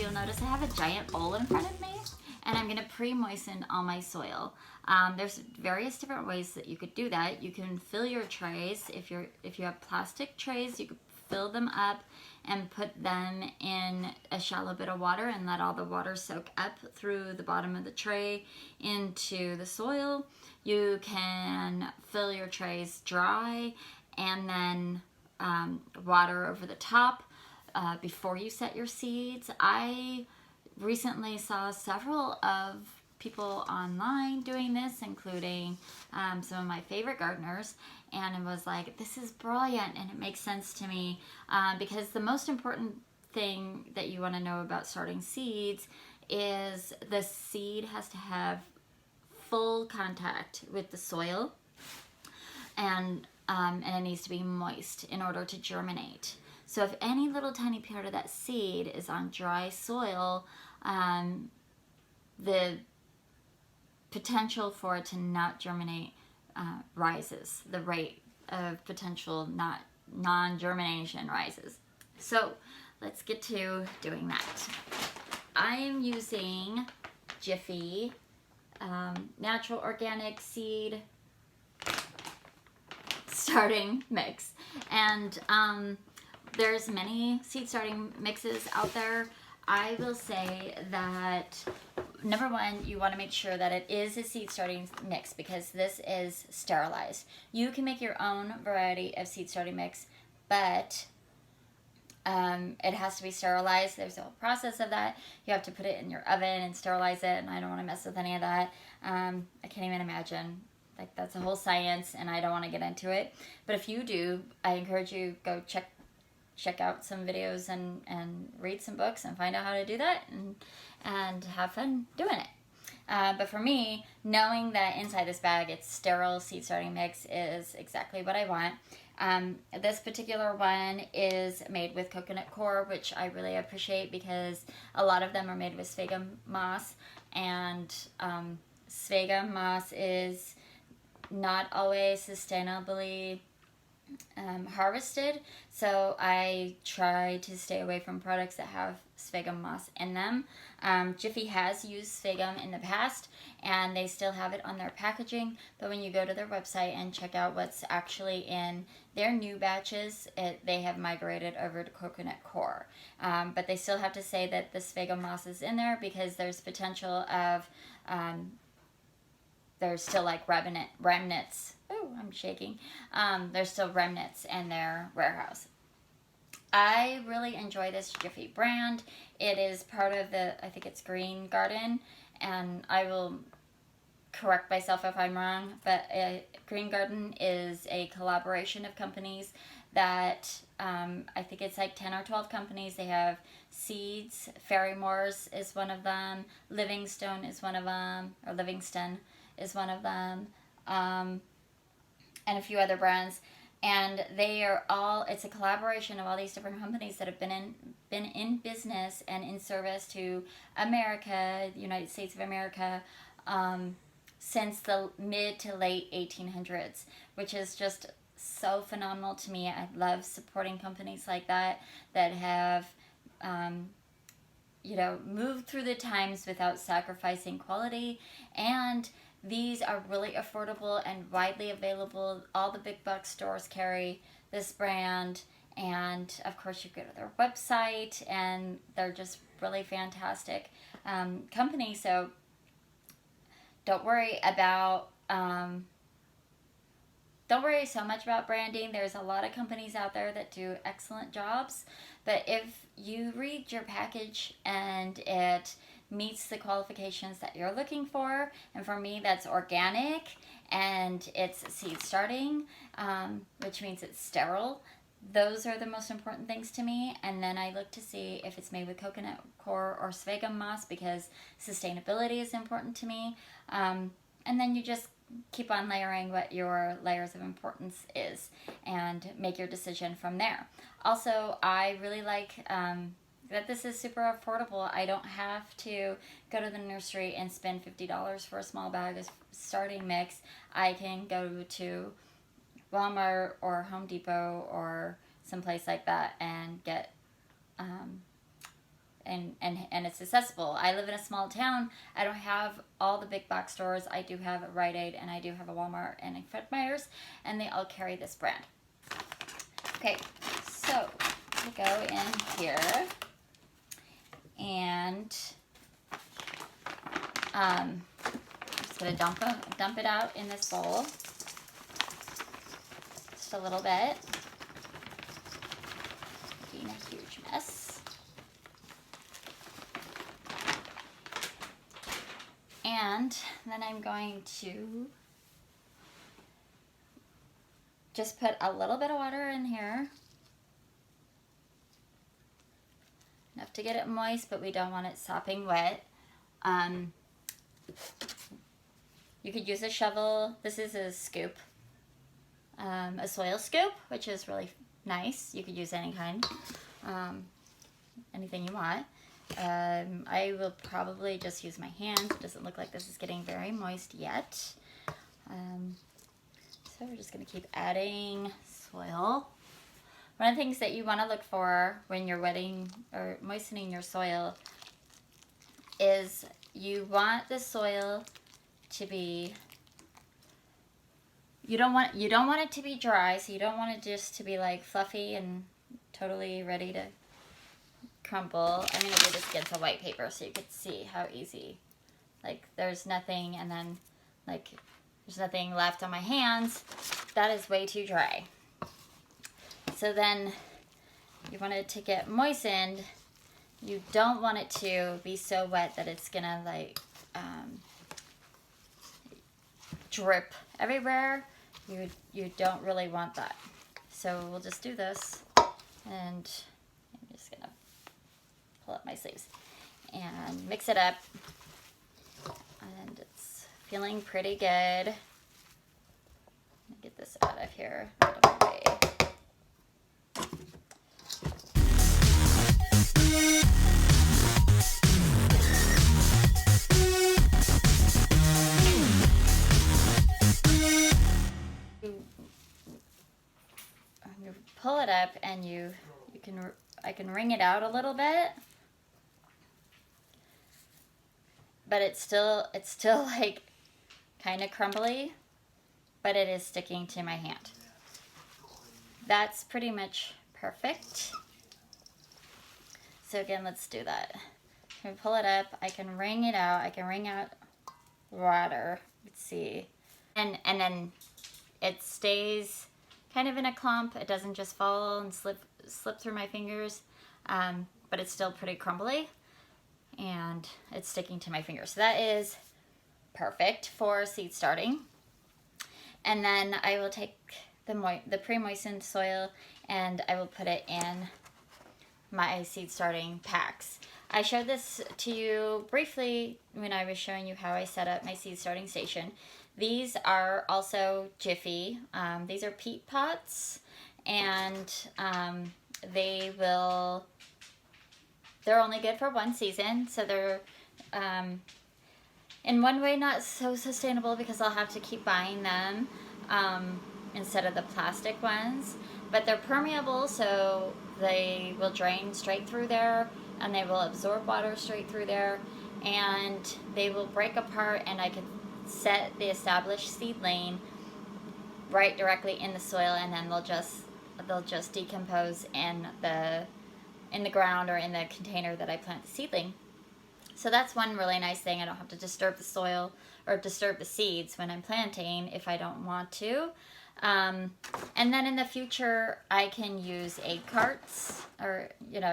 you'll notice I have a giant bowl in front of me, and I'm going to pre-moisten all my soil. There's various different ways that you could do that. You can fill your trays. If you have plastic trays, you could fill them up and put them in a shallow bit of water and let all the water soak up through the bottom of the tray into the soil. You can fill your trays dry and then water over the top before you set your seeds. I recently saw several of people online doing this, including some of my favorite gardeners, and it was like, this is brilliant, and it makes sense to me because the most important thing that you want to know about starting seeds is the seed has to have full contact with the soil, and it needs to be moist in order to germinate. So if any little tiny part of that seed is on dry soil, the potential for it to not germinate rises. The rate of potential non-germination rises. So let's get to doing that. I am using Jiffy natural organic seed starting mix, and there's many seed starting mixes out there. I will say that number one, you want to make sure that it is a seed starting mix because this is sterilized. You can make your own variety of seed starting mix, but it has to be sterilized. There's a whole process of that. You have to put it in your oven and sterilize it, and I don't want to mess with any of that. I can't even imagine. Like, that's a whole science, and I don't want to get into it. But if you do, I encourage you go check out some videos and read some books and find out how to do that and have fun doing it. But for me, knowing that inside this bag it's sterile seed starting mix is exactly what I want. This particular one is made with coconut coir, which I really appreciate because a lot of them are made with sphagnum moss, and sphagnum moss is not always sustainably harvested, so I try to stay away from products that have sphagnum moss in them. Jiffy has used sphagnum in the past, and they still have it on their packaging, but when you go to their website and check out what's actually in their new batches, they have migrated over to coconut coir. But they still have to say that the sphagnum moss is in there because there's potential of there's still like remnants. Oh, I'm shaking. There's still remnants in their warehouse. I really enjoy this Jiffy brand. It is part of I think it's Green Garden, and I will correct myself if I'm wrong, but Green Garden is a collaboration of companies that I think it's like 10 or 12 companies. They have Seeds, Ferrymore's is one of them, Livingston is one of them, and a few other brands, and they are all, it's a collaboration of all these different companies that have been in business and in service to America, the United States of America, since the mid to late 1800s, which is just so phenomenal to me. I love supporting companies like that have moved through the times without sacrificing quality, and these are really affordable and widely available. All the big box stores carry this brand, and of course you go to their website, and they're just really fantastic company. So don't worry so much about branding. There's a lot of companies out there that do excellent jobs, but if you read your package and it meets the qualifications that you're looking for, and for me that's organic and it's seed starting, which means it's sterile. Those are the most important things to me, and then I look to see if it's made with coconut coir or sphagnum moss because sustainability is important to me, and then you just keep on layering what your layers of importance is and make your decision from there. Also, I really like that this is super affordable. I don't have to go to the nursery and spend $50 for a small bag of starting mix. I can go to Walmart or Home Depot or someplace like that and get and it's accessible. I live in a small town. I don't have all the big box stores. I do have a Rite Aid, and I do have a Walmart and a Fred Meyer's, and they all carry this brand. Okay, so we go in here, and I'm just gonna dump it out in this bowl, just a little bit, making a huge mess. And then I'm going to just put a little bit of water in here. Enough to get it moist, but we don't want it sopping wet. You could use a shovel. This is a scoop, a soil scoop, which is really nice. You could use any kind, anything you want. I will probably just use my hands. It doesn't look like this is getting very moist yet. So we're just going to keep adding soil. One of the things that you want to look for when you're wetting or moistening your soil is you want the soil to be, you don't want it to be dry, so you don't want it just to be like fluffy and totally ready to crumble. I'm going to do this against a white paper so you could see how easy, like there's nothing, and then like there's nothing left on my hands. That is way too dry. So then you want it to get moistened. You don't want it to be so wet that it's gonna like drip everywhere. You don't really want that. So we'll just do this, and I'm just gonna pull up my sleeves and mix it up, and it's feeling pretty good. Get this out of here, out of my way. You pull it up, and I can wring it out a little bit, but it's still like kind of crumbly, but it is sticking to my hand. That's pretty much perfect. So again, let's do that. I can pull it up, I can wring it out, I can wring out water, let's see. And then it stays kind of in a clump. It doesn't just fall and slip through my fingers, but it's still pretty crumbly, and it's sticking to my fingers. So that is perfect for seed starting. And then I will take the pre-moistened soil, and I will put it in my seed starting packs. I showed this to you briefly when I was showing you how I set up my seed starting station. These are also Jiffy. These are Peat Pots, and they're only good for one season, so they're in one way not so sustainable because I'll have to keep buying them instead of the plastic ones, but they're permeable, so they will drain straight through there, and they will absorb water straight through there, and they will break apart, and I can set the established seedling right directly in the soil, and then they'll just decompose in the ground or in the container that I plant the seedling. So that's one really nice thing. I don't have to disturb the soil or disturb the seeds when I'm planting if I don't want to. And then in the future, I can use egg carts, or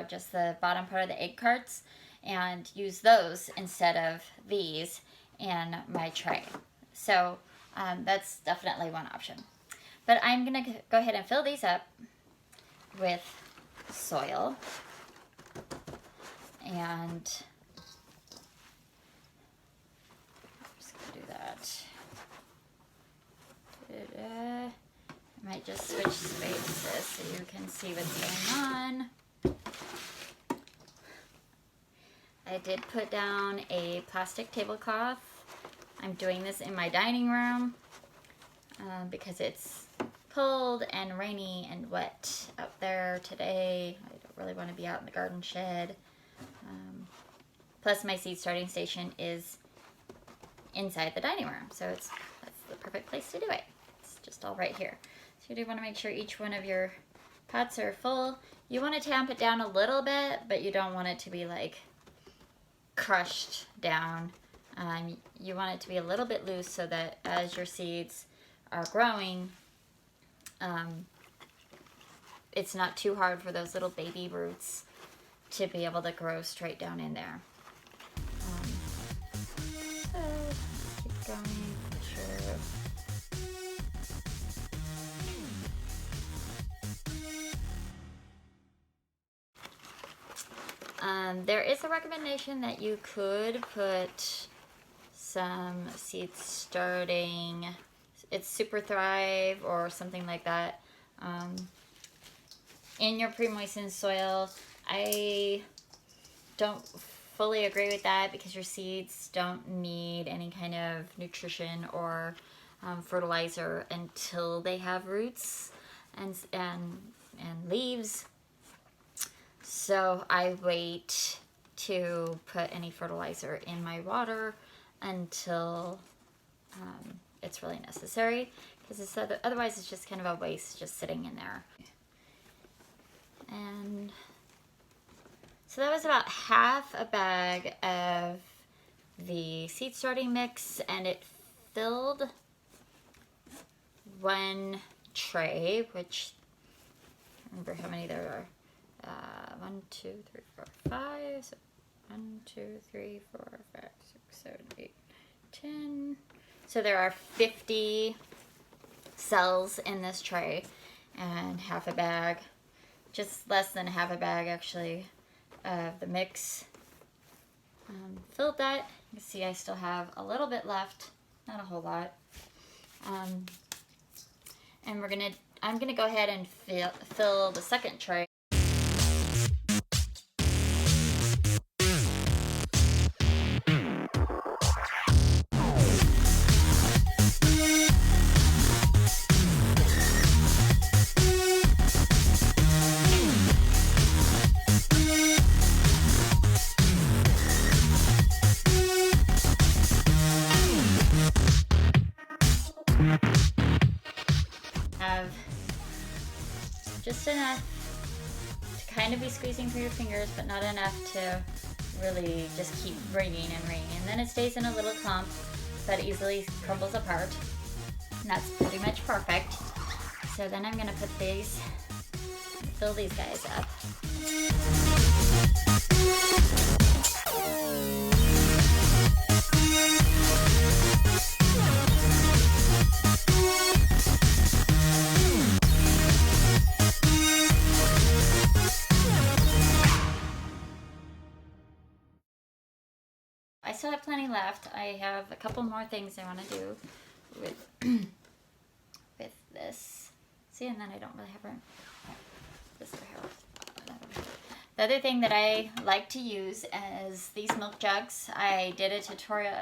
just the bottom part of the egg carts, and use those instead of these in my tray. So that's definitely one option. But I'm going to go ahead and fill these up with soil, and I'm just going to do that. I might just switch spaces so you can see what's going on. I did put down a plastic tablecloth. I'm doing this in my dining room because it's cold and rainy and wet out there today. I don't really want to be out in the garden shed. Plus my seed starting station is inside the dining room, so that's the perfect place to do it. It's just all right here. So you do want to make sure each one of your pots are full. You want to tamp it down a little bit, but you don't want it to be like crushed down. You want it to be a little bit loose so that as your seeds are growing, it's not too hard for those little baby roots to be able to grow straight down in there. So keep going, sure. There is a recommendation that you could put some seed starting, it's Super Thrive or something like that, in your pre-moistened soil. I don't fully agree with that because your seeds don't need any kind of nutrition or fertilizer until they have roots and leaves. So I wait to put any fertilizer in my water until it's really necessary, because otherwise it's just kind of a waste just sitting in there. And so that was about half a bag of the seed starting mix, and it filled one tray, which, remember how many there are. 1, 2, 3, 4, 5. So 1, 2, 3, 4, 5, 6, 7, 8, 10. So there are 50 cells in this tray, and half a bag, just less than half a bag actually, of the mix. Filled that. You can see I still have a little bit left, not a whole lot. And I'm gonna go ahead and fill the second tray. Have just enough to kind of be squeezing through your fingers, but not enough to really just keep wringing and wringing. And then it stays in a little clump that easily crumbles apart. And that's pretty much perfect. So then I'm gonna fill these guys up. I still have plenty left. I have a couple more things I want to do with with this. See, and then I don't really have room. This over here. The other thing that I like to use is these milk jugs. I did a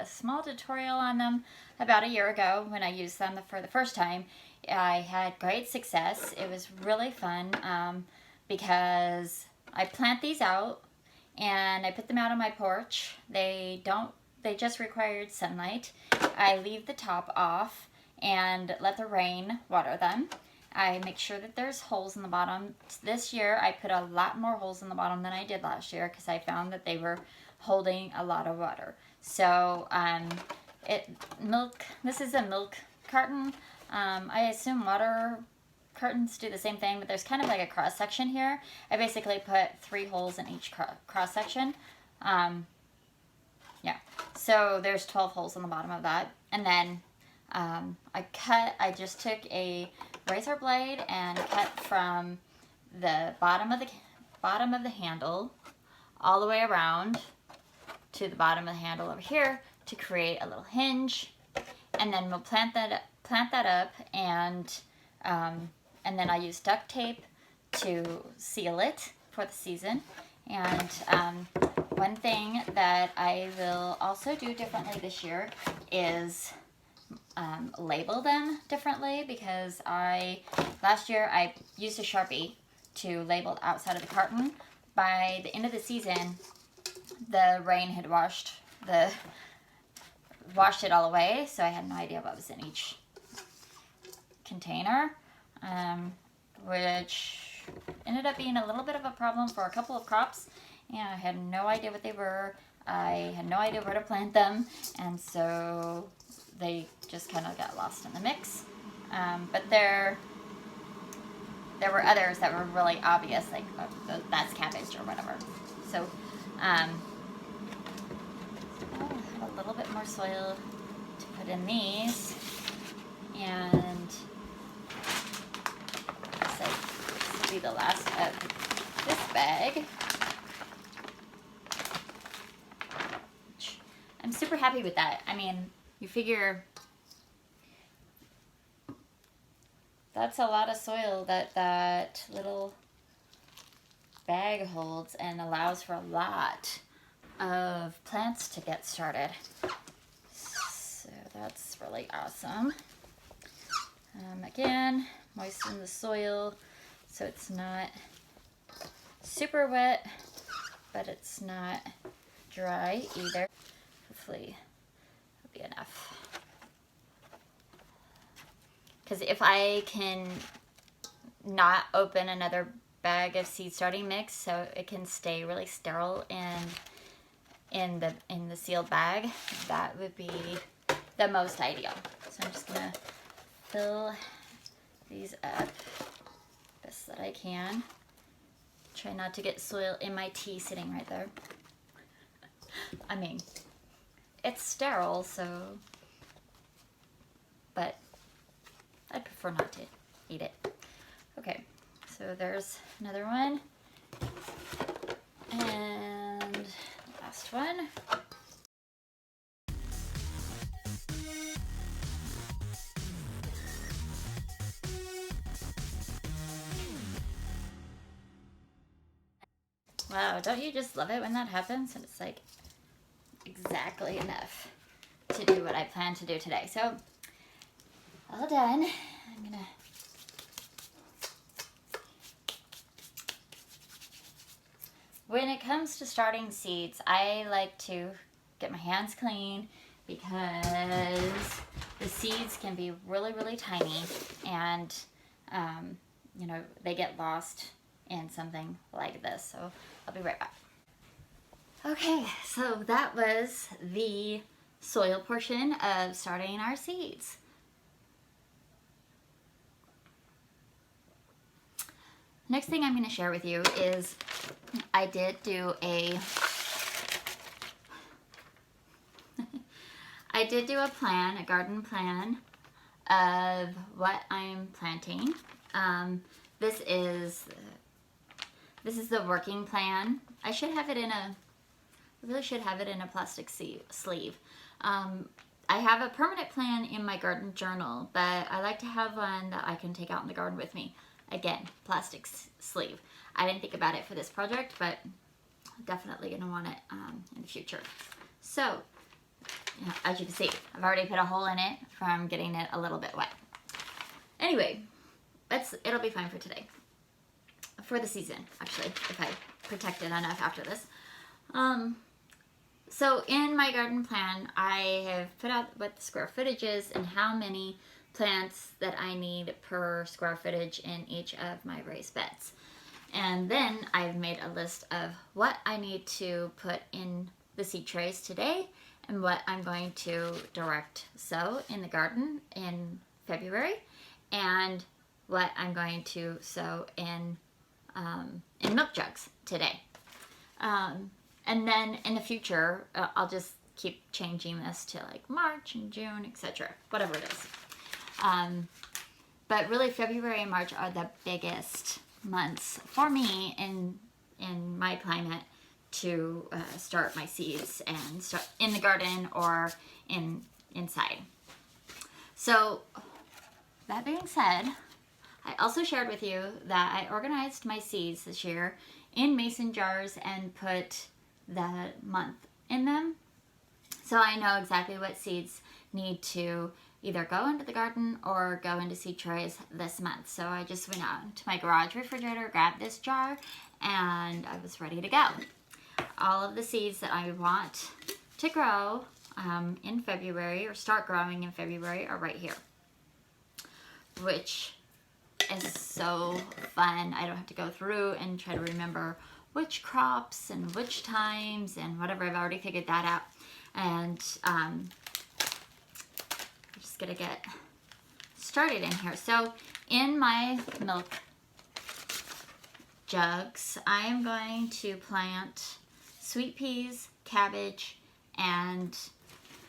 small tutorial on them about a year ago when I used them for the first time. I had great success. It was really fun because I plant these out and I put them out on my porch. They just required sunlight. I leave the top off and let the rain water them. I make sure that there's holes in the bottom. This year I put a lot more holes in the bottom than I did last year because I found that they were holding a lot of water. So this is a milk carton. I assume water cartons do the same thing, but there's kind of like a cross section here. I basically put 3 holes in each cross section. Yeah, so there's 12 holes on the bottom of that. And then I just took a razor blade and cut from the bottom of the handle all the way around to the bottom of the handle over here to create a little hinge. And then we'll plant that up, and then I use duct tape to seal it for the season. And one thing that I will also do differently this year is label them differently, because last year I used a Sharpie to label the outside of the carton. By the end of the season, the rain had washed it all away, so I had no idea what was in each container, which ended up being a little bit of a problem for a couple of crops, and I had no idea what they were. I had no idea where to plant them, and so they just kind of got lost in the mix. But there were others that were really obvious, like that's cabbage or whatever. So I'll have a little bit more soil to put in these, and so this will be the last of this bag. I'm super happy with that. I mean, you figure that's a lot of soil that little bag holds, and allows for a lot of plants to get started. So that's really awesome. Again, moisten the soil so it's not super wet, but it's not dry either. Hopefully it'll be enough. Because if I can not open another bag of seed starting mix so it can stay really sterile in the sealed bag, that would be the most ideal. So I'm just gonna fill these up best that I can. Try not to get soil in my tea sitting right there. I mean, it's sterile, so, but I'd prefer not to eat it. Okay, so there's another one. And last one. Wow, don't you just love it when that happens? And it's like exactly enough to do what I plan to do today. So, all done. I'm gonna when it comes to starting seeds, I like to get my hands clean because the seeds can be really, really tiny, and you know, they get lost in something like this. So I'll be right back. Okay, so that was the soil portion of starting our seeds. Next thing I'm going to share with you is I did do a plan, a garden plan of what I'm planting. This is the working plan. I really should have it in a plastic sleeve. I have a permanent plan in my garden journal, but I like to have one that I can take out in the garden with me. Again, plastic sleeve. I didn't think about it for this project, but definitely gonna want it in the future. So, you know, as you can see, I've already put a hole in it from getting it a little bit wet. Anyway, it'll be fine for today. For the season, actually, if I protect it enough after this. So in my garden plan, I have put out what the square footage is and how many plants that I need per square footage in each of my raised beds. And then I've made a list of what I need to put in the seed trays today and what I'm going to direct sow in the garden in February, and what I'm going to sow in milk jugs today. And then in the future, I'll just keep changing this to like March and June, etc. Whatever it is. But really February and March are the biggest months for me in my climate to start my seeds and start in the garden or inside. So that being said, I also shared with you that I organized my seeds this year in mason jars and put the month in them. So I know exactly what seeds need to either go into the garden or go into seed trays this month. So I just went out to my garage refrigerator, grabbed this jar, and I was ready to go. all of the seeds that I want to grow in February, or start growing in February, are right here, which is so fun. I don't have to go through and try to remember which crops and which times and whatever. I've already figured that out. And I'm just gonna get started in here. So in my milk jugs, I am going to plant sweet peas, cabbage, and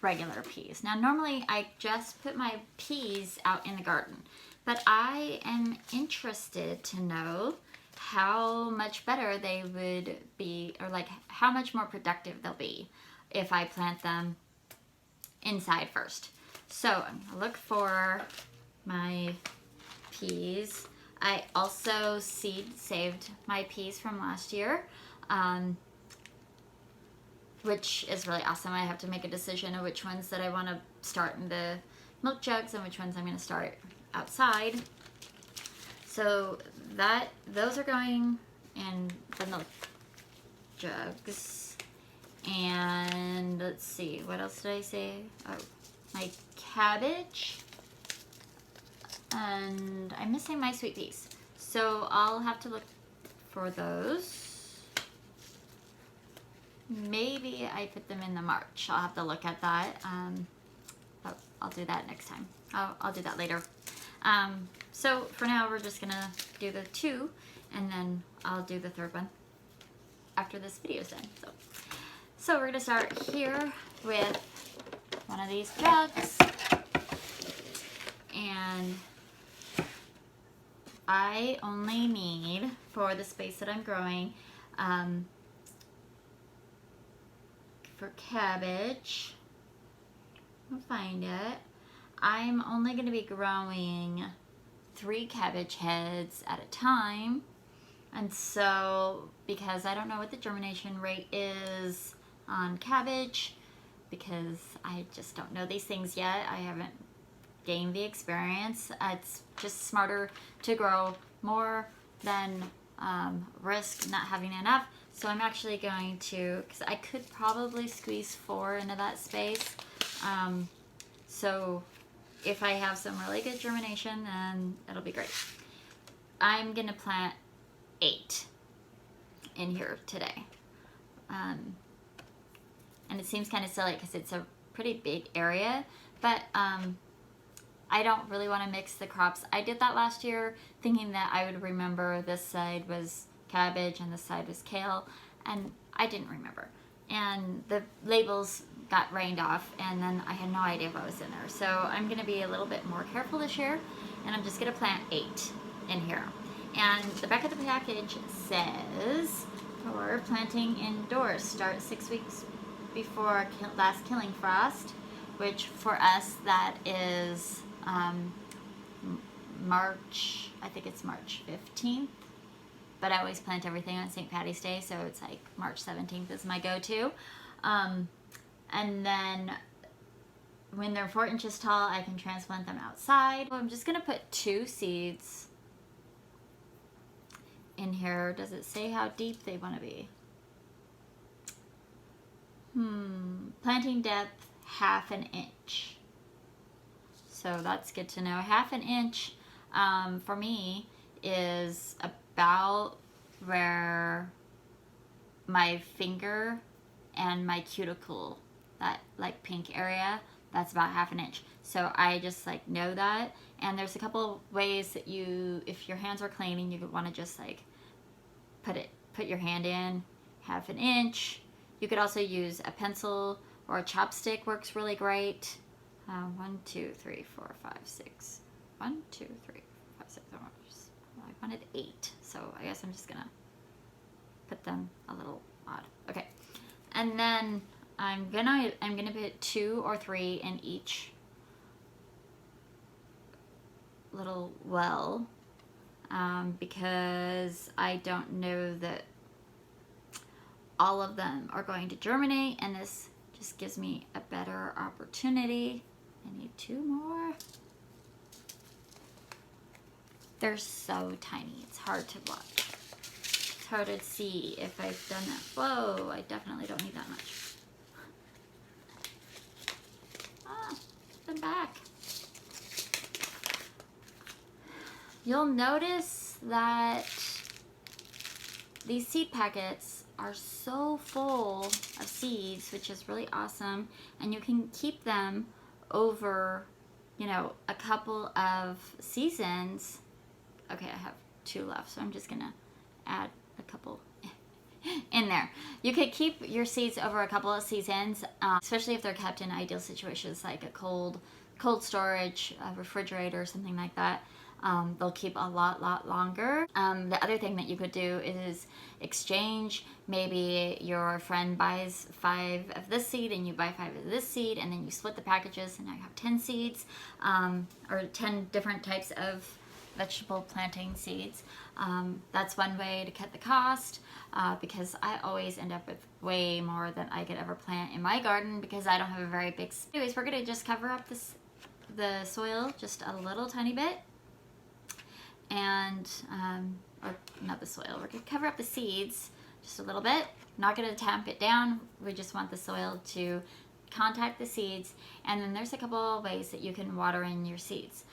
regular peas. Now normally I just put my peas out in the garden, but I am interested to know how much better they would be, or like how much more productive they'll be if I plant them inside first. So I'm gonna look for my peas. I also saved my peas from last year, which is really awesome. I have to make a decision of which ones that I want to start in the milk jugs and which ones I'm going to start outside. So those are going in the milk jugs. And let's see, what else did I say? Oh, my cabbage. And I'm missing my sweet peas. So I'll have to look for those. Maybe I put them in the March. I'll have to look at that. But I'll do that next time. I'll do that later. So for now, we're just gonna do the 2, and then I'll do the 3rd one after this video's done. So we're gonna start here with one of these jugs, and I only need, for the space that I'm growing, for cabbage, I'll find it. I'm only going to be growing 3 cabbage heads at a time. And so, because I don't know what the germination rate is on cabbage, because I just don't know these things yet, I haven't gained the experience. It's just smarter to grow more than risk not having enough. So I'm actually going to, because I could probably squeeze 4 into that space. So if I have some really good germination, then it'll be great. I'm going to plant 8 in here today. And it seems kind of silly because it's a pretty big area, but I don't really want to mix the crops. I did that last year thinking that I would remember this side was cabbage and this side was kale, and I didn't remember. And the labels got rained off, and then I had no idea what was in there. So I'm going to be a little bit more careful this year, and I'm just going to plant 8 in here. And the back of the package says, for planting indoors, start 6 weeks before last killing frost, which for us that is March, I think it's March 15th, but I always plant everything on St. Patty's Day, so it's like March 17th is my go-to. And then when they're 4 inches tall, I can transplant them outside. I'm just gonna put 2 seeds in here. Does it say how deep they want to be? Planting depth, 1/2 inch. So that's good to know. 1/2 inch for me is about where my finger and my cuticle, that like pink area, that's about 1/2 inch. So I just like know that. And there's a couple ways that you, if your hands are clean and you could want to just like put your hand in 1/2 inch. You could also use a pencil or a chopstick, works really great. 1, 2, 3, 4, 5, 6. 1, 2, 3, 4, 5, 6. I wanted 8, so I guess I'm just gonna put them a little odd. Okay, and then I'm gonna put 2 or 3 in each little well, because I don't know that all of them are going to germinate, and this just gives me a better opportunity. I need 2 more. They're so tiny, it's hard to watch. It's how to see if I've done that. Whoa, I definitely don't need that much. Ah, them back. You'll notice that these seed packets are so full of seeds, which is really awesome, and you can keep them over, you know, a couple of seasons. Okay, I have 2 left, so I'm just gonna add a couple in there. You could keep your seeds over a couple of seasons, especially if they're kept in ideal situations like a cold storage, a refrigerator, or something like that. They'll keep a lot longer. The other thing that you could do is exchange. Maybe your friend buys 5 of this seed and you buy 5 of this seed, and then you split the packages and now you have 10 seeds, or 10 different types of vegetable planting seeds. That's one way to cut the cost, because I always end up with way more than I could ever plant in my garden because I don't have a very big space. Anyways, we're gonna just cover up the soil just a little tiny bit. And, or not the soil, we're gonna cover up the seeds just a little bit. Not gonna tamp it down, we just want the soil to contact the seeds. And then there's a couple ways that you can water in your seeds.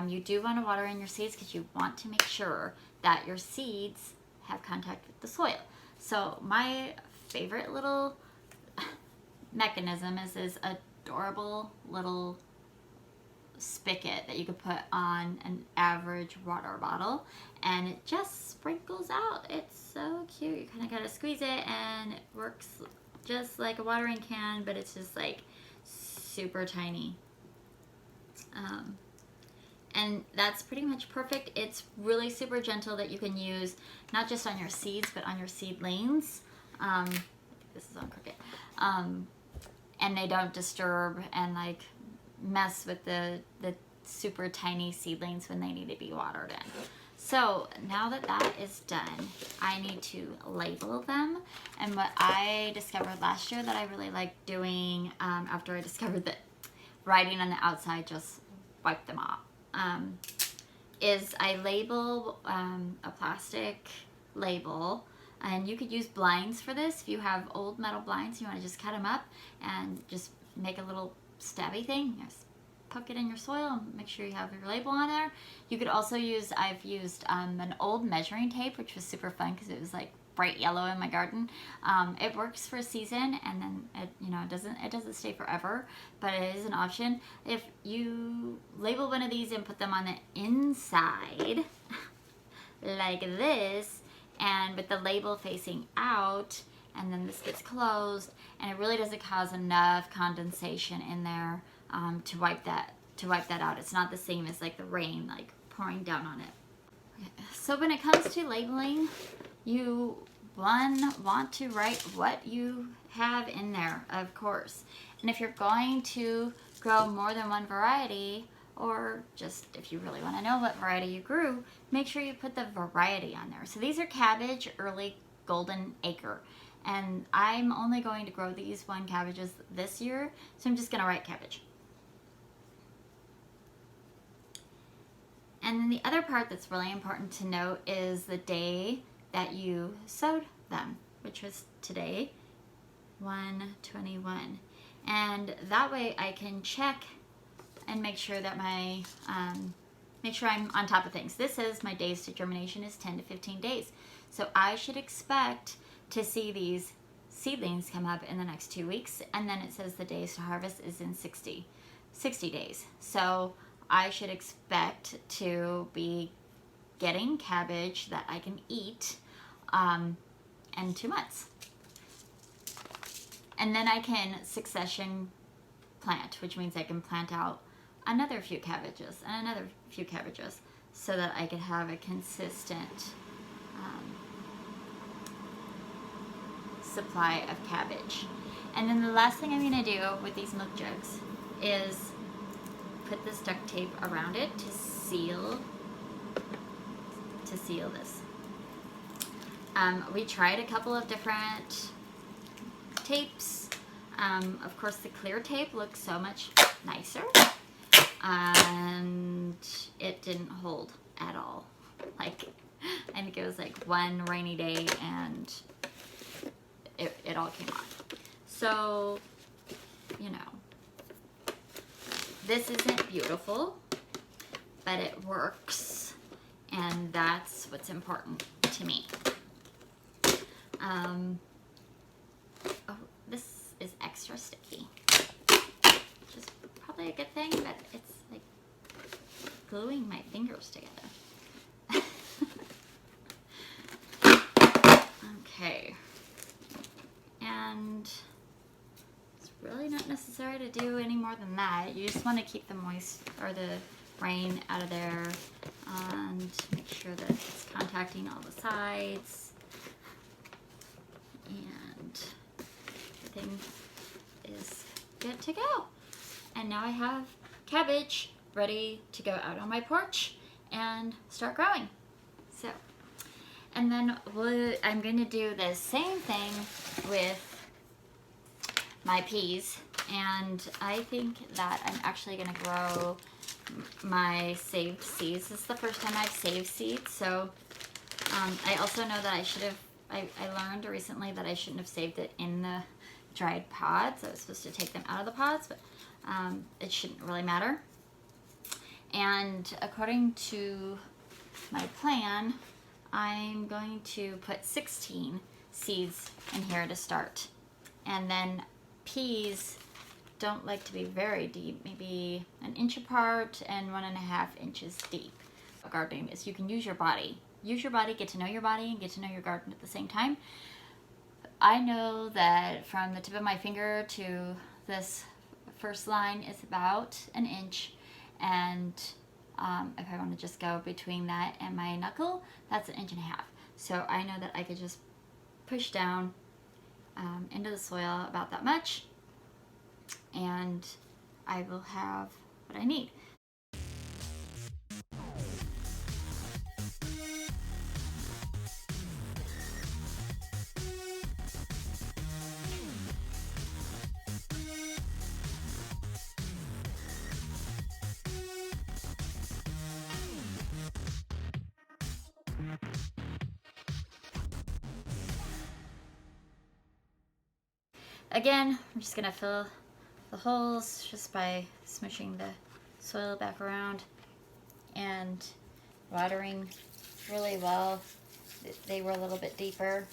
You do want to water in your seeds because you want to make sure that your seeds have contact with the soil. So my favorite little mechanism is this adorable little spigot that you could put on an average water bottle, and it just sprinkles out. It's so cute. You kind of gotta squeeze it, and it works just like a watering can, but it's just like super tiny. And that's pretty much perfect. It's really super gentle that you can use not just on your seeds but on your seedlings. This is on crooked. And they don't disturb and like mess with the super tiny seedlings when they need to be watered in. So now that that is done, I need to label them. And what I discovered last year that I really liked doing, after I discovered that writing on the outside just wiped them off, is I label a plastic label. And you could use blinds for this. If you have old metal blinds, you want to just cut them up and just make a little stabby thing. Just poke it in your soil and make sure you have your label on there. You could also use, I've used an old measuring tape, which was super fun because it was like bright yellow in my garden. It works for a season, and then it doesn't stay forever, but it is an option. If you label one of these and put them on the inside like this, and with the label facing out, and then this gets closed, and it really doesn't cause enough condensation in there to wipe that out. It's not the same as like the rain like pouring down on it. Okay. So when it comes to labeling, you want to write what you have in there, of course. And if you're going to grow more than one variety, or just if you really want to know what variety you grew, make sure you put the variety on there. So these are cabbage early golden acre, and I'm only going to grow these 1 cabbages this year, so I'm just going to write cabbage. And then the other part that's really important to note is the day that you sowed them, which was today, 1/21. And that way I can check and make sure that make sure I'm on top of things. This says my days to germination is 10 to 15 days. So I should expect to see these seedlings come up in the next 2 weeks, and then it says the days to harvest is in 60 days. So I should expect to be getting cabbage that I can eat in 2 months. And then I can succession plant, which means I can plant out another few cabbages and another few cabbages so that I could have a consistent supply of cabbage. And then the last thing I'm going to do with these milk jugs is put this duct tape around it to seal this. We tried a couple of different tapes. Of course, the clear tape looks so much nicer, and it didn't hold at all. Like, I think it was like one rainy day and it all came off. So, you know, this isn't beautiful, but it works, and that's what's important to me. Oh, this is extra sticky, which is probably a good thing, but it's like gluing my fingers together. Okay, and it's really not necessary to do any more than that. You just want to keep the moist or the rain out of there and make sure that it's contacting all the sides, and everything is good to go. And now I have cabbage ready to go out on my porch and start growing. So, and then I'm going to do the same thing with my peas, and I think that I'm actually going to grow my saved seeds. This is the first time I've saved seeds, so I also know that I learned recently that I shouldn't have saved it in the dried pods. I was supposed to take them out of the pods, but it shouldn't really matter. And according to my plan, I'm going to put 16 seeds in here to start. And then peas don't like to be very deep, maybe an inch apart and 1.5 inches deep. Gardening is you can use your body. Use your body, get to know your body, and get to know your garden at the same time. I know that from the tip of my finger to this first line is about an inch, and if I want to just go between that and my knuckle, that's 1.5 inches. So I know that I could just push down into the soil about that much, and I will have what I need. Again, I'm just gonna fill the holes just by smooshing the soil back around and watering really well. They were a little bit deeper.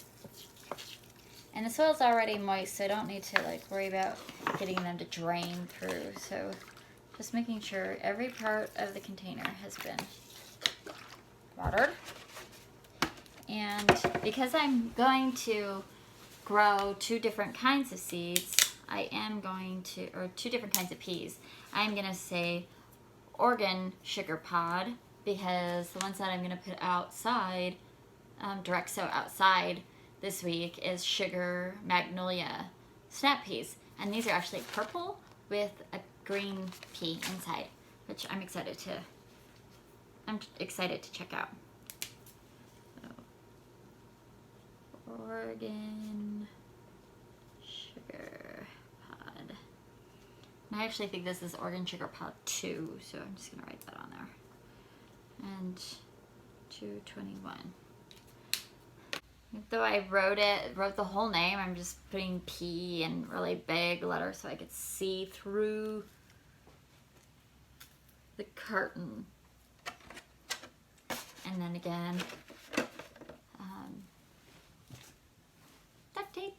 And the soil's already moist, so I don't need to like worry about getting them to drain through. So just making sure every part of the container has been watered. And because I'm going to grow 2 different kinds of seeds, or 2 different kinds of peas, I'm gonna say Oregon sugar pod, because the ones that I'm gonna put outside, direct sow outside this week, is sugar magnolia snap peas, and these are actually purple with a green pea inside, which I'm excited to check out. Oregon sugar pod. And I actually think this is Oregon sugar pod 2, so I'm just gonna write that on there. And 221. Though I wrote the whole name, I'm just putting P in really big letters so I could see through the curtain. And then again, duct tape.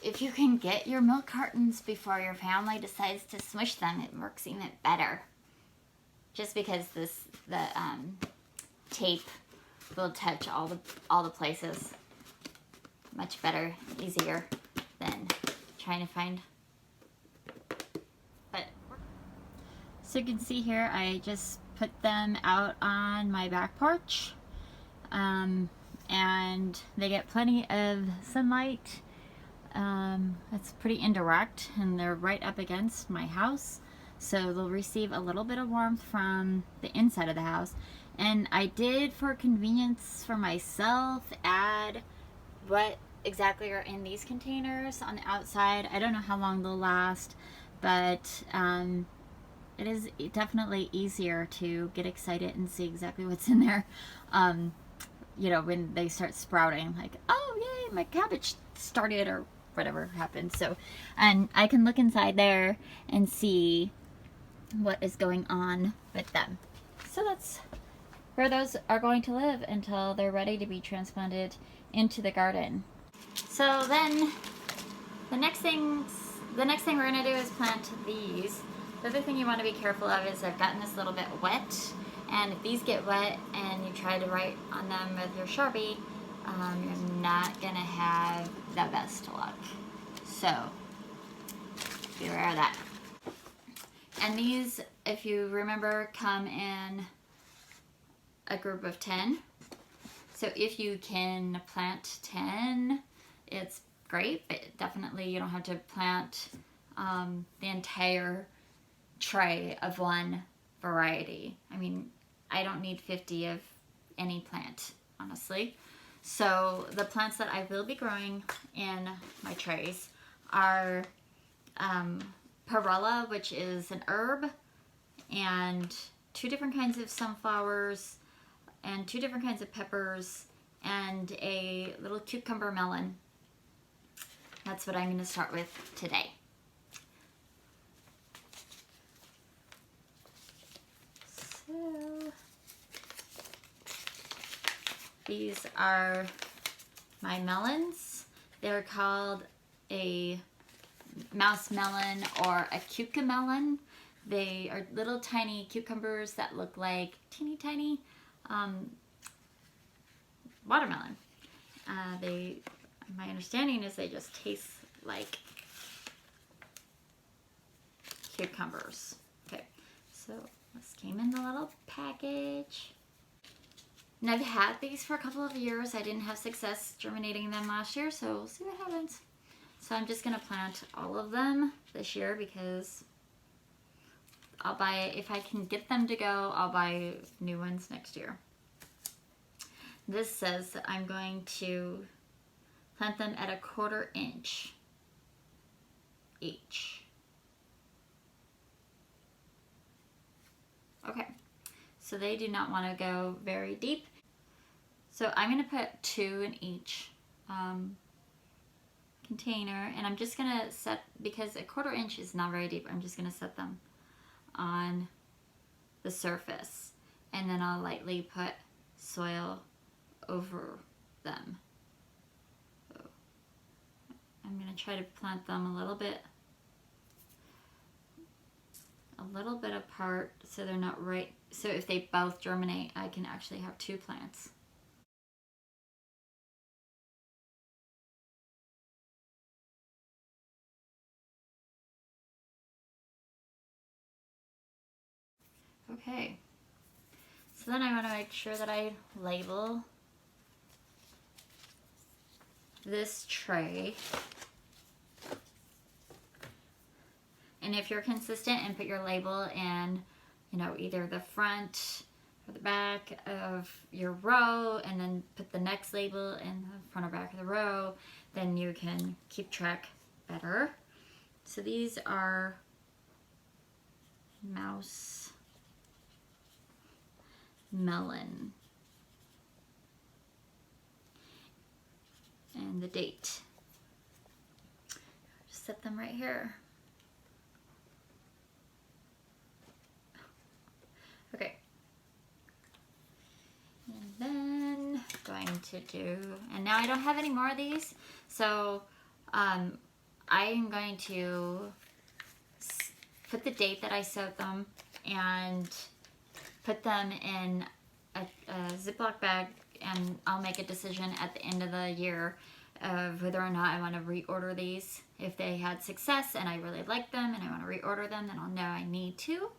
If you can get your milk cartons before your family decides to smush them, it works even better. Just because the tape will touch all the places much better, easier than trying to find. But so you can see here, I just put them out on my back porch. and they get plenty of sunlight. It's pretty indirect, and they're right up against my house, so they'll receive a little bit of warmth from the inside of the house. And I did, for convenience for myself, add what exactly are in these containers on the outside. I don't know how long they'll last, but it is definitely easier to get excited and see exactly what's in there. You know, when they start sprouting, like, oh yay, my cabbage started, or whatever happened. So, and I can look inside there and see what is going on with them. So that's where those are going to live until they're ready to be transplanted into the garden. So then the next thing we're gonna do is plant these. The other thing you want to be careful of is I've gotten this a little bit wet, and if these get wet and you try to write on them with your Sharpie, you're not gonna have the best luck. So be aware of that. And these, if you remember, come in a group of 10. So if you can plant 10, it's great, but definitely you don't have to plant the entire tray of one variety. I mean, I don't need 50 of any plant, honestly. So the plants that I will be growing in my trays are perilla, which is an herb, and 2 different kinds of sunflowers, and 2 different kinds of peppers, and a little cucumber melon. That's what I'm going to start with today. So these are my melons. They're called a mouse melon or a cucamelon. They are little tiny cucumbers that look like teeny tiny watermelon. My understanding is they just taste like cucumbers. Okay, so this came in the little package. And I've had these for a couple of years. I didn't have success germinating them last year, so we'll see what happens. So I'm just gonna plant all of them this year because I'll buy, if I can get them to go, I'll buy new ones next year. This says that I'm going to plant them at 1/4 inch each. Okay, so they do not want to go very deep. So I'm going to put 2 in each container, and I'm just going to set, because 1/4 inch is not very deep, I'm just going to set them on the surface, and then I'll lightly put soil over them. So I'm going to try to plant them a little bit apart so they're not right, so if they both germinate I can actually have 2 plants. Okay, so then I want to make sure that I label this tray. And if you're consistent and put your label in, you know, either the front or the back of your row, and then put the next label in the front or back of the row, then you can keep track better. So these are mouse melon. And the date. Just set them right here. Okay. And then going to do, and now I don't have any more of these, so I am going to put the date that I sowed them and put them in a Ziploc bag, and I'll make a decision at the end of the year of whether or not I want to reorder these. If they had success and I really like them and I want to reorder them, then I'll know I need to.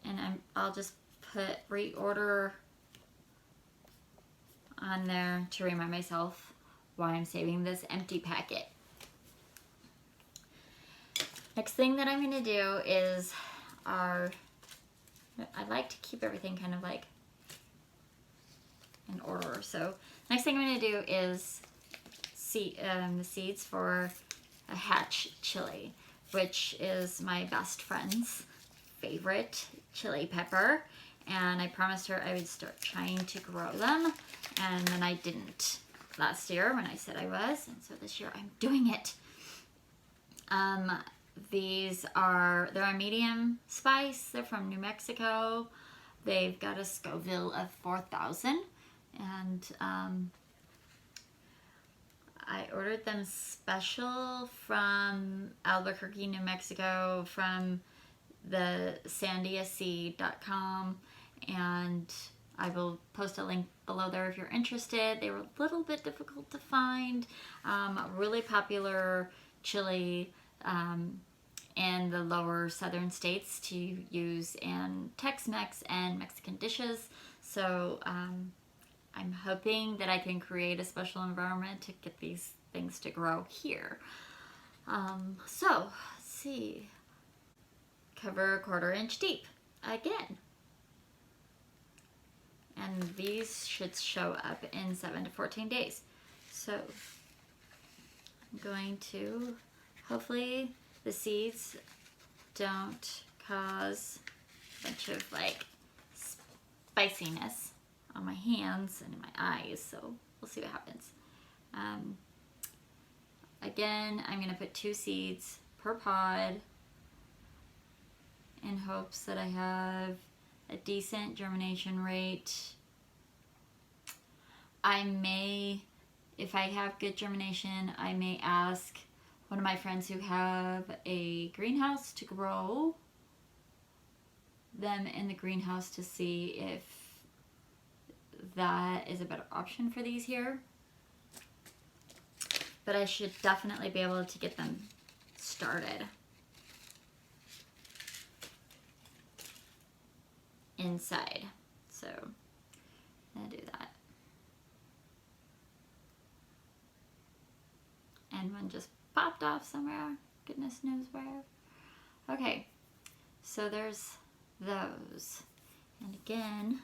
And I'll just put reorder on there to remind myself why I'm saving this empty packet. Next thing that I'm going to do is I like to keep everything kind of like in order. So next thing I'm going to do is the seeds for a hatch chili, which is my best friend's favorite chili pepper. And I promised her I would start trying to grow them, and then I didn't last year when I said I was, and so this year I'm doing it. They're a medium spice. They're from New Mexico. They've got a Scoville of 4,000, and I ordered them special from Albuquerque, New Mexico, from the sandiaseed.com, and I will post a link below there if you're interested. They were a little bit difficult to find. Really popular chili in the lower southern states to use in Tex-Mex and Mexican dishes. So I'm hoping that I can create a special environment to get these things to grow here. So let's see. Cover 1/4 inch deep again. And these should show up in 7 to 14 days. So I'm going to, hopefully the seeds don't cause a bunch of like spiciness on my hands and in my eyes. So we'll see what happens. Again, I'm going to put 2 seeds per pod in hopes that I have a decent germination rate. I may, if I have good germination, I may ask one of my friends who have a greenhouse to grow them in the greenhouse to see if that is a better option for these here. But I should definitely be able to get them started inside. So I'm gonna do that. And one just popped off somewhere, goodness knows where. Okay, so there's those. And again,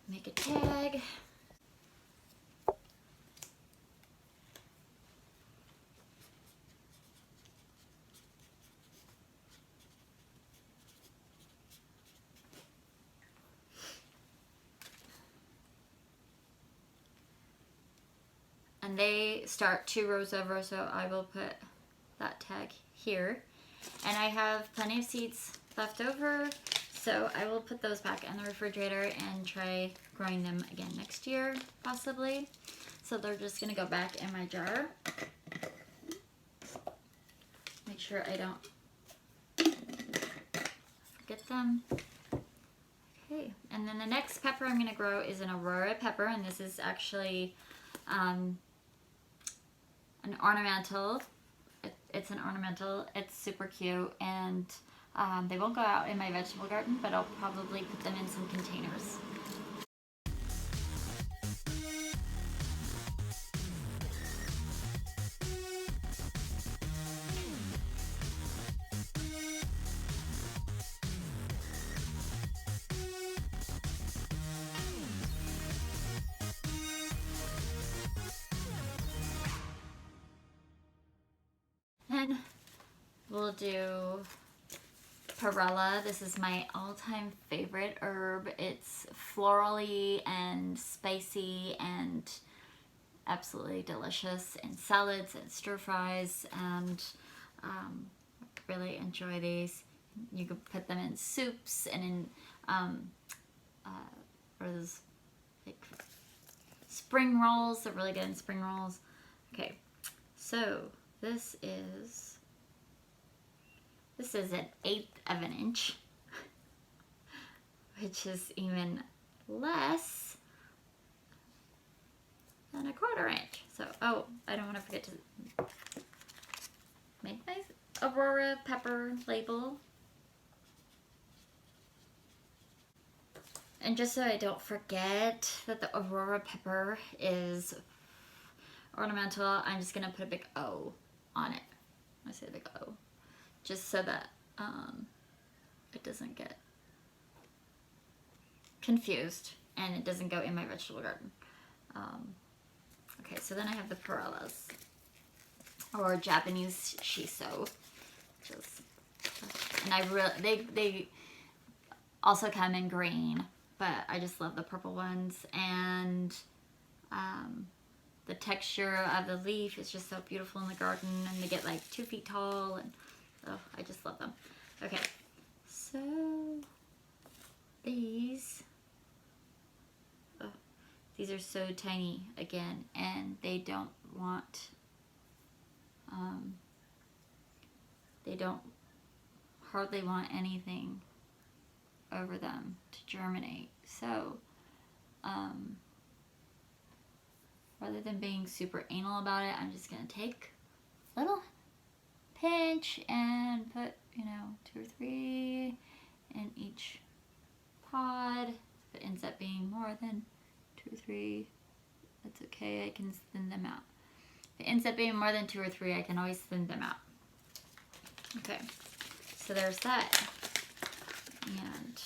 make a tag. And they start 2 rows over, so I will put that tag here. And I have plenty of seeds left over, so I will put those back in the refrigerator and try growing them again next year, possibly. So they're just gonna go back in my jar. Make sure I don't forget them. Okay, and then the next pepper I'm gonna grow is an Aurora Pepper, and this is actually an ornamental. It's an ornamental. It's super cute, and they won't go out in my vegetable garden, but I'll probably put them in some containers. Then we'll do perilla. This is my all-time favorite herb. It's florally and spicy and absolutely delicious in salads and stir fries, and really enjoy these. You could put them in soups and in those like spring rolls. They're really good in spring rolls. Okay, so this is an 1/8 of an inch, which is even less than a 1/4 inch. So, oh, I don't want to forget to make my Aurora Pepper label. And just so I don't forget that the Aurora Pepper is ornamental, I'm just gonna put a big O on it. I say a big O, just so that it doesn't get confused and it doesn't go in my vegetable garden. Okay, so then I have the Perellas, or Japanese Shiso, and I really they also come in green, but I just love the purple ones, and the texture of the leaf is just so beautiful in the garden, and they get like 2 feet tall, and oh, I just love them. Okay, so these are so tiny again, and they don't hardly want anything over them to germinate. So rather than being super anal about it, I'm just gonna take a little pinch and put, 2 or 3 in each pod. If it ends up being more than 2 or 3, that's okay, I can thin them out. If it ends up being more than 2 or 3, I can always thin them out. Okay, so there's that. And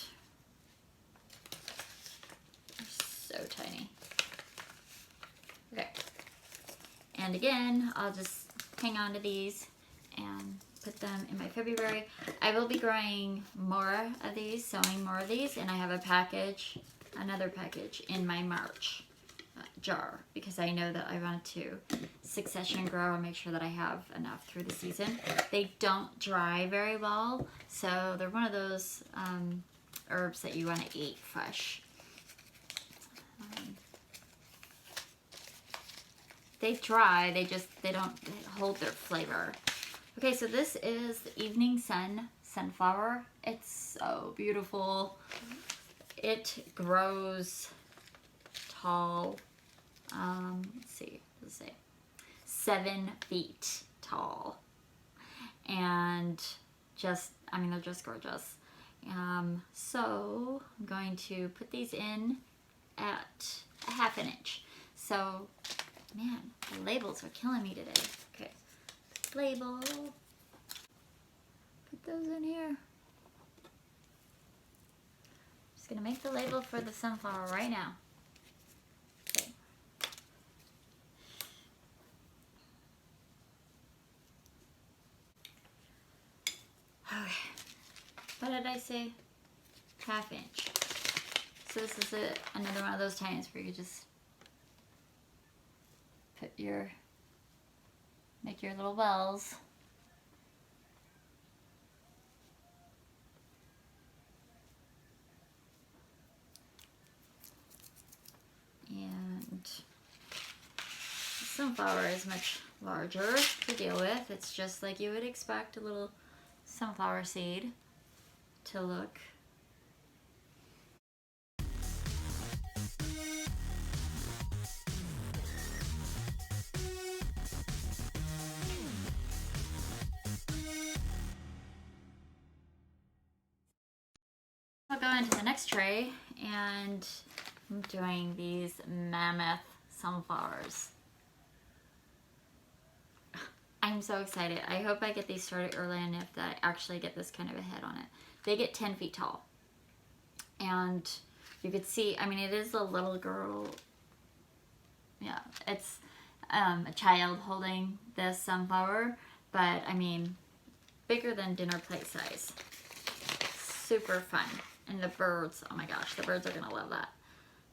they're so tiny. Okay, and again, I'll just hang on to these and put them in my February. I will be growing more of these, sowing more of these, and I have another package in my March jar, because I know that I want to succession grow and make sure that I have enough through the season. They don't dry very well, so they're one of those herbs that you want to eat fresh. They dry, they don't hold their flavor. Okay, so this is the Evening Sun Sunflower. It's so beautiful. It grows tall. Let's see, let's say 7 feet tall. And they're just gorgeous. So I'm going to put these in at a 1/2 inch. So, man, the labels are killing me today. Okay, label. Put those in here. Just gonna make the label for the sunflower right now. Okay. Okay. What did I say? 1/2 inch. So this is another one of those times where you just make your little wells. And the sunflower is much larger to deal with. It's just like you would expect a little sunflower seed to look. I'll go into the next tray, and I'm doing these Mammoth Sunflowers. I'm so excited. I hope I get these started early enough that I actually get this kind of a head on it. They get 10 feet tall. And you could see, it is a little girl. Yeah, it's a child holding this sunflower, but bigger than dinner plate size. Super fun. And the birds, oh my gosh, the birds are gonna love that.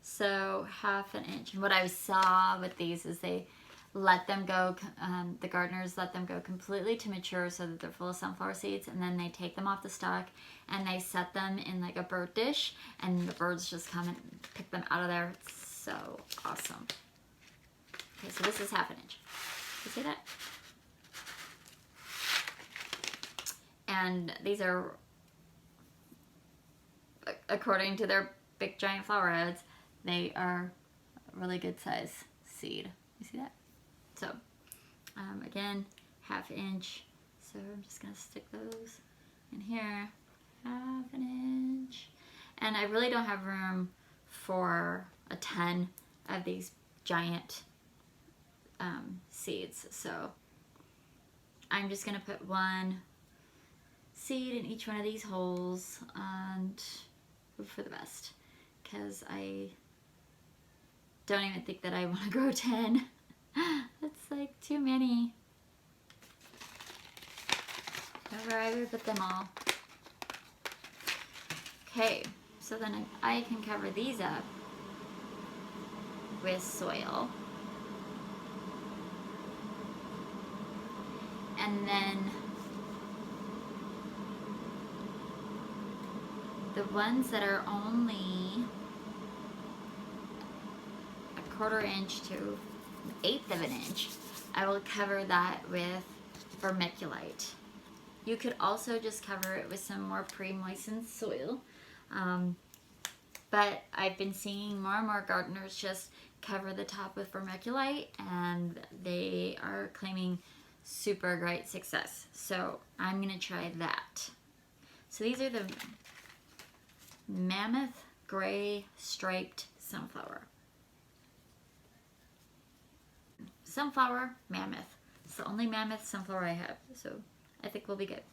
So 1/2 inch. And what I saw with these is they let them go, the gardeners let them go completely to mature so that they're full of sunflower seeds, and then they take them off the stalk and they set them in like a bird dish, and the birds just come and pick them out of there. It's so awesome. Okay, so this is 1/2 inch. You see that? And these are, according to their big giant flower heads, they are a really good size seed. You see that? So, again, 1/2 inch. So I'm just gonna stick those in here, 1/2 inch. And I really don't have room for a ton of these giant seeds. So I'm just going to put one seed in each one of these holes and hope for the best, because I don't even think that I want to grow 10. That's like too many. However, I would put them all. Okay, so then I can cover these up with soil. And then the ones that are only a 1/4 inch to 1/8 of an inch, I will cover that with vermiculite. You could also just cover it with some more pre-moistened soil. But I've been seeing more and more gardeners just cover the top with vermiculite, and they are claiming super great success. So I'm going to try that. So these are the Mammoth Gray Striped Sunflower. Sunflower, Mammoth. It's the only Mammoth sunflower I have, so I think we'll be good.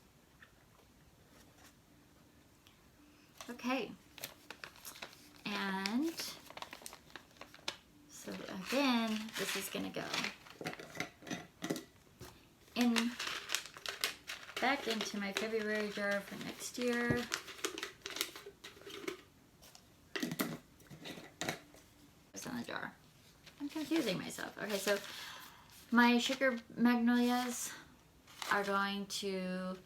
Okay. And so again, this is going to go in back into my February jar for next year. What's on the jar? I'm confusing myself. Okay, so my sugar magnolias are going to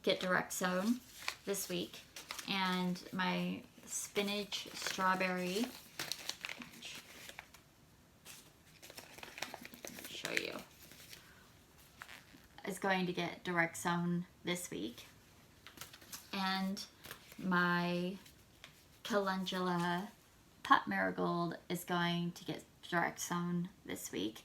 get direct sown this week, and my spinach strawberry, show you, is going to get direct sown this week, and my Calendula Pot Marigold is going to get direct sown this week.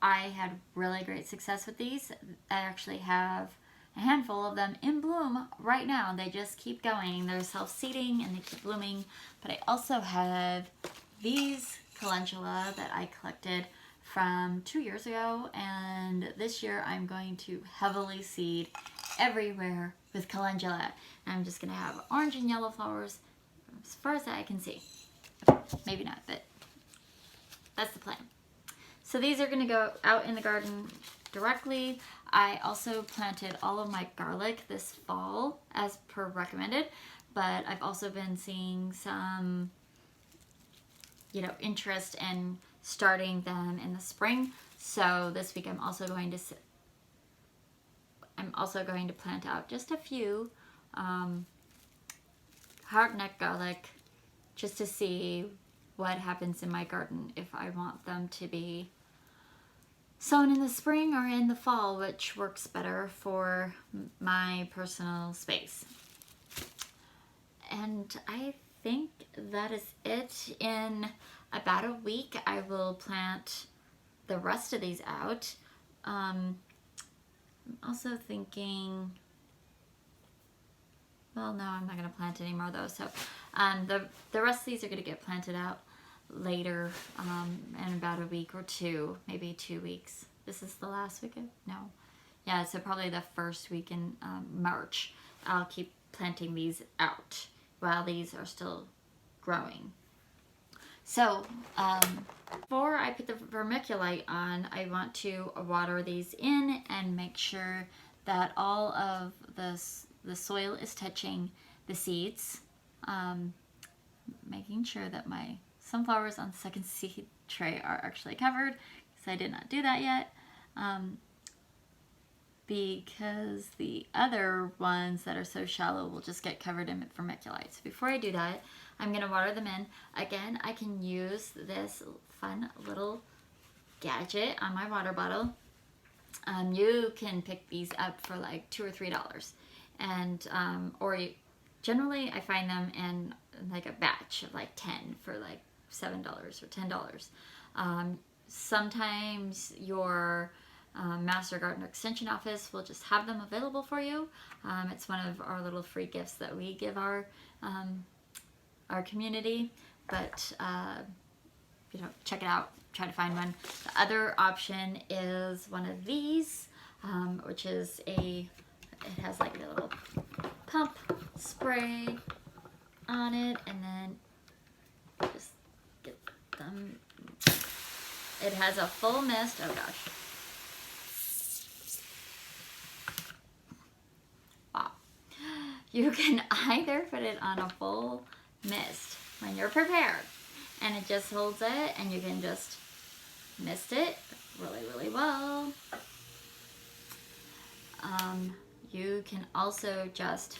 I had really great success with these. I actually have a handful of them in bloom right now. They just keep going. They're self-seeding and they keep blooming. But I also have these calendula that I collected from 2 years ago, and this year I'm going to heavily seed everywhere with calendula. And I'm just going to have orange and yellow flowers as far as I can see. Maybe not, but that's the plan. So these are going to go out in the garden directly. I also planted all of my garlic this fall as per recommended, but I've also been seeing some, interest in starting them in the spring. So this week I'm also going to plant out just a few hardneck garlic, just to see what happens in my garden if I want them to be sown in the spring or in the fall, which works better for my personal space. And I think that is it. In about a week, I will plant the rest of these out. I'm also thinking, well, no, I'm not going to plant any more of those. So the rest of these are going to get planted out later, in about a week or two, maybe 2 weeks. This is the last week yeah, so probably the first week in March. I'll keep planting these out while these are still growing. So before I put the vermiculite on, I want to water these in and make sure that all of the soil is touching the seeds, making sure that my sunflowers on the second seed tray are actually covered, because I did not do that yet, because the other ones that are so shallow will just get covered in vermiculite. So before I do that, I'm going to water them in. Again, I can use this fun little gadget on my water bottle. You can pick these up for like $2 or $3, and generally I find them in like a batch of like 10 for like $7 or $10. Sometimes your Master Gardener Extension office will just have them available for you. It's one of our little free gifts that we give our our community, but you know, check it out, try to find one. The other option is one of these, which is it has like a little pump spray on it, and then just get them. It has a full mist. Oh gosh. Wow. You can either put it on a full mist when you're prepared, and it just holds it, and you can just mist it really, really well. You can also just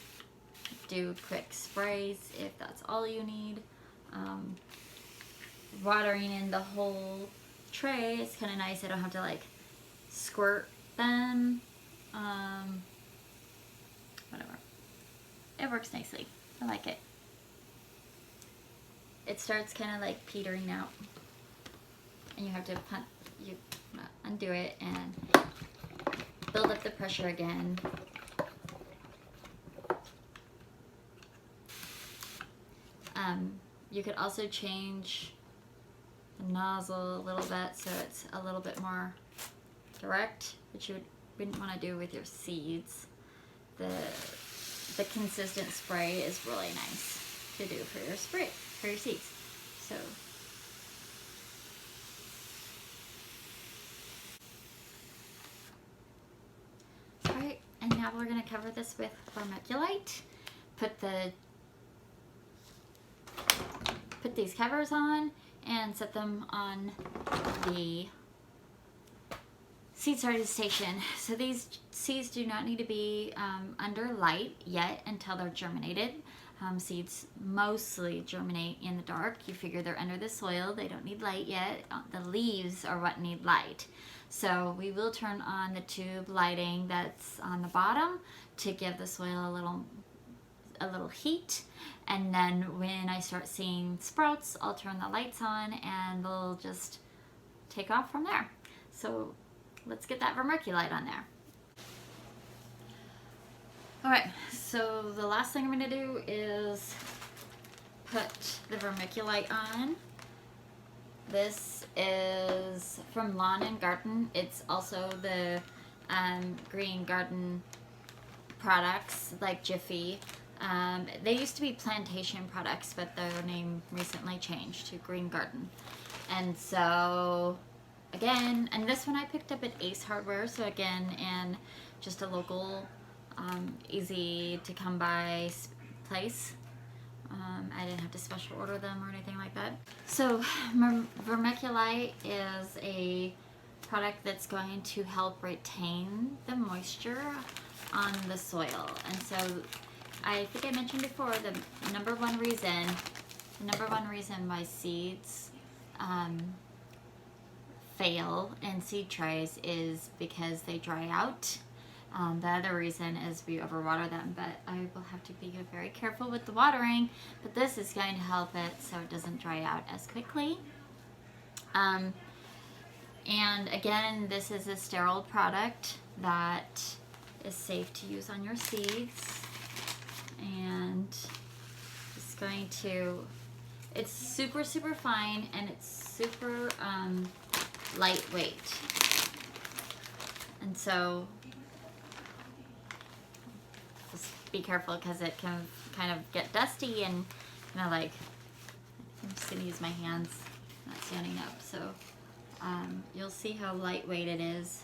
do quick sprays if that's all you need. Watering in the whole tray is kind of nice. I don't have to like squirt them. Whatever. It works nicely. I like it. It starts kind of like petering out, and you have to undo it and build up the pressure again. You could also change the nozzle a little bit so it's a little bit more direct, which you wouldn't want to do with your seeds. The consistent spray is really nice to do for your seeds. So alright, and now we're going to cover this with vermiculite. Put these covers on and set them on the seed starting station. So these seeds do not need to be under light yet until they're germinated. Seeds mostly germinate in the dark. You figure they're under the soil. They don't need light yet. The leaves are what need light. So we will turn on the tube lighting that's on the bottom to give the soil a little heat, and then when I start seeing sprouts, I'll turn the lights on and they'll just take off from there. So let's get that vermiculite on there. Alright, so the last thing I'm going to do is put the vermiculite on. This is from Lawn and Garden. It's also the Green Garden products like Jiffy. They used to be Plantation products, but their name recently changed to Green Garden. And so, again, and this one I picked up at Ace Hardware, so again, in just a local, easy to come by place. I didn't have to special order them or anything like that. So, vermiculite is a product that's going to help retain the moisture on the soil. And so, I think I mentioned before, the number one reason why seeds fail in seed trays is because they dry out. The other reason is we overwater them, but I will have to be very careful with the watering, but this is going to help it so it doesn't dry out as quickly. And again, this is a sterile product that is safe to use on your seeds. And it's super, super fine, and it's super lightweight. And so just be careful because it can kind of get dusty and kind of like, I'm just going to use my hands, not standing up. So you'll see how lightweight it is.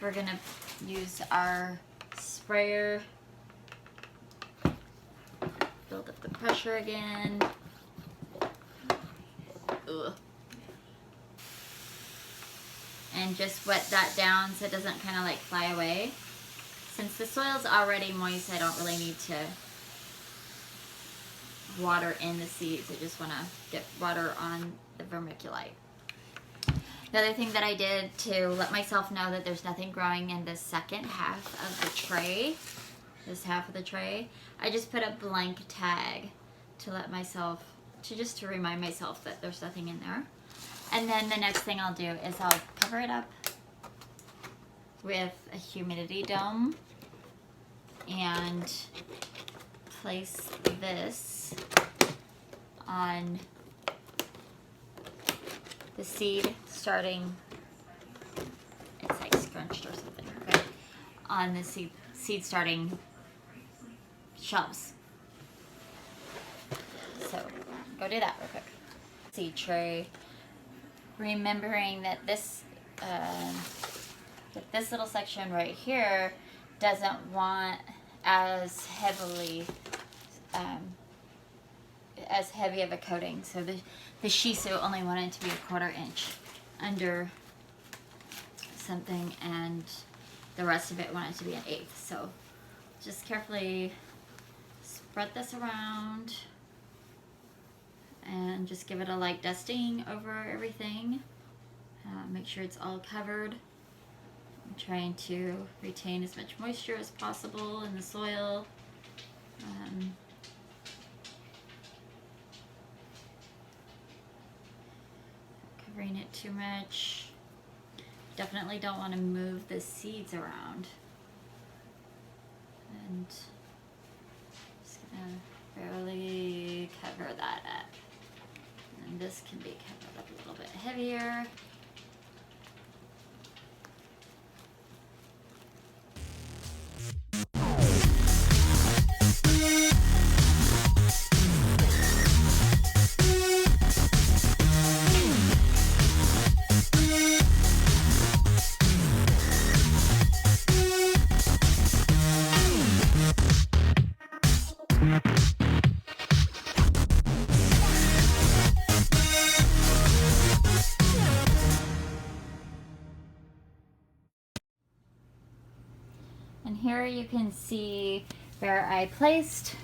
We're going to use our sprayer, build up the pressure again. Ugh. And just wet that down so it doesn't kind of like fly away. Since the soil's already moist, I don't really need to water in the seeds. I just want to get water on the vermiculite. The other thing that I did to let myself know that there's nothing growing in the second half of the tray, this half of the tray, I just put a blank tag to let myself, to remind myself that there's nothing in there. And then the next thing I'll do is I'll cover it up with a humidity dome and place this on the seed starting, it's like scrunched or something, okay, on the seed starting shelves. So go do that real quick. Seed tray, remembering that this little section right here doesn't want as heavy of a coating. So the Shiso only wanted to be 1/4 inch under something, and the rest of it wanted to be 1/8. So just carefully spread this around and just give it a light dusting over everything. Make sure it's all covered. I'm trying to retain as much moisture as possible in the soil. Covering it too much. Definitely don't want to move the seeds around. And just gonna barely cover that up. And this can be covered up a little bit heavier. And here you can see where I placed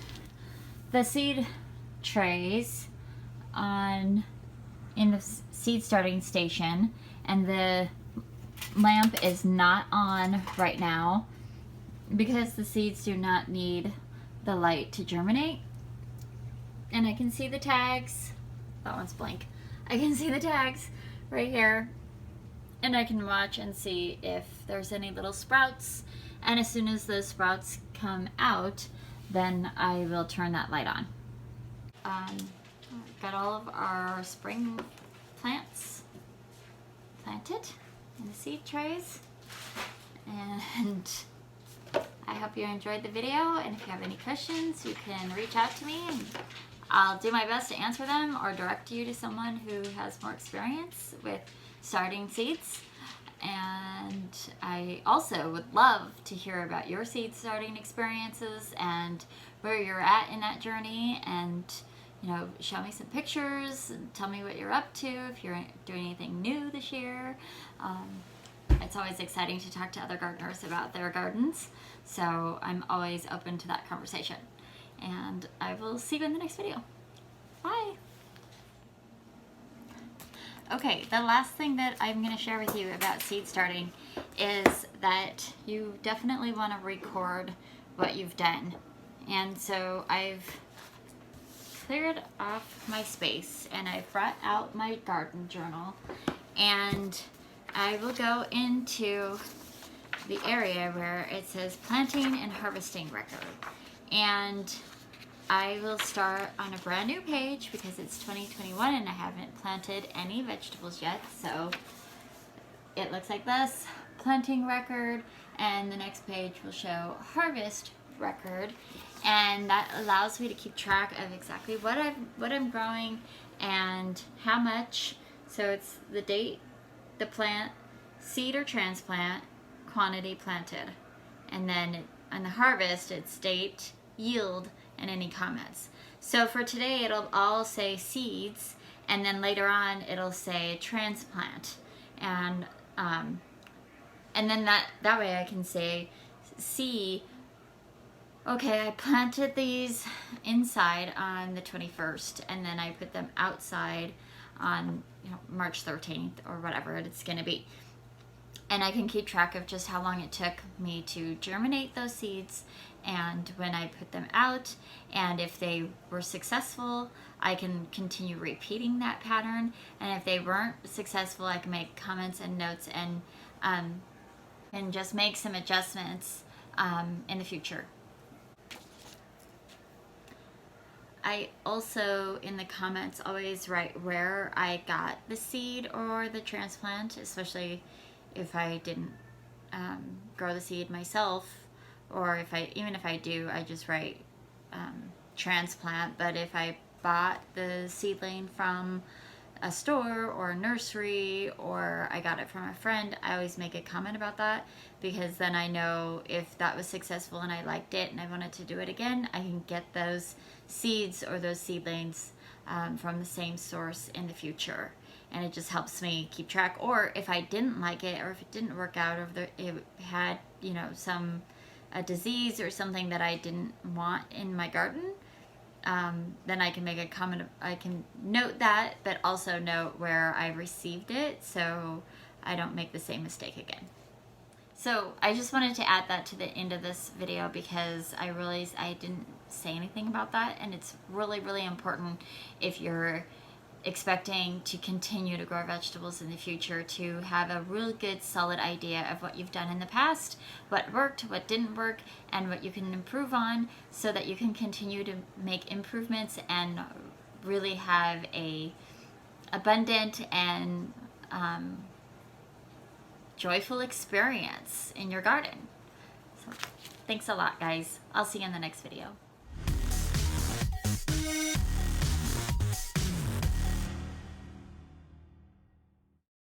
the seed trays in the seed starting station, and the lamp is not on right now because the seeds do not need the light to germinate. And I can see the tags. That one's blank. I can see the tags right here, and I can watch and see if there's any little sprouts. And as soon as those sprouts come out, then I will turn that light on. Got all of our spring plants planted in the seed trays. And I hope you enjoyed the video. And if you have any questions, you can reach out to me and I'll do my best to answer them or direct you to someone who has more experience with starting seeds. And I also would love to hear about your seed starting experiences and where you're at in that journey, and show me some pictures and tell me what you're up to, if you're doing anything new this year. It's always exciting to talk to other gardeners about their gardens, so I'm always open to that conversation. And I will see you in the next video. Bye! Okay, the last thing that I'm going to share with you about seed starting is that you definitely want to record what you've done. And so I've cleared off my space and I've brought out my garden journal, and I will go into the area where it says planting and harvesting record. And I will start on a brand new page because it's 2021 and I haven't planted any vegetables yet. So it looks like this, planting record, and the next page will show harvest record, and that allows me to keep track of exactly what I'm growing and how much. So it's the date, the plant, seed or transplant, quantity planted, and then on the harvest it's date, yield, and any comments. So for today it'll all say seeds, and then later on it'll say transplant, and then that way I can say, see, okay, I planted these inside on the 21st, and then I put them outside on March 13th or whatever it's going to be. And I can keep track of just how long it took me to germinate those seeds and when I put them out. And if they were successful, I can continue repeating that pattern. And if they weren't successful, I can make comments and notes and just make some adjustments in the future. I also, in the comments, always write where I got the seed or the transplant, especially if I didn't grow the seed myself, or even if I do, I just write transplant. But if I bought the seedling from a store or a nursery, or I got it from a friend, I always make a comment about that, because then I know if that was successful and I liked it and I wanted to do it again, I can get those seeds or those seedlings from the same source in the future. And it just helps me keep track. Or if I didn't like it, or if it didn't work out, or if it had a disease or something that I didn't want in my garden, then I can make a comment. I can note that, but also note where I received it, so I don't make the same mistake again. So I just wanted to add that to the end of this video, because I realized I didn't say anything about that, and it's really, really important if you're expecting to continue to grow vegetables in the future, to have a real good solid idea of what you've done in the past, what worked, what didn't work, and what you can improve on, so that you can continue to make improvements and really have a abundant and joyful experience in your garden. So thanks a lot, guys. I'll see you in the next video.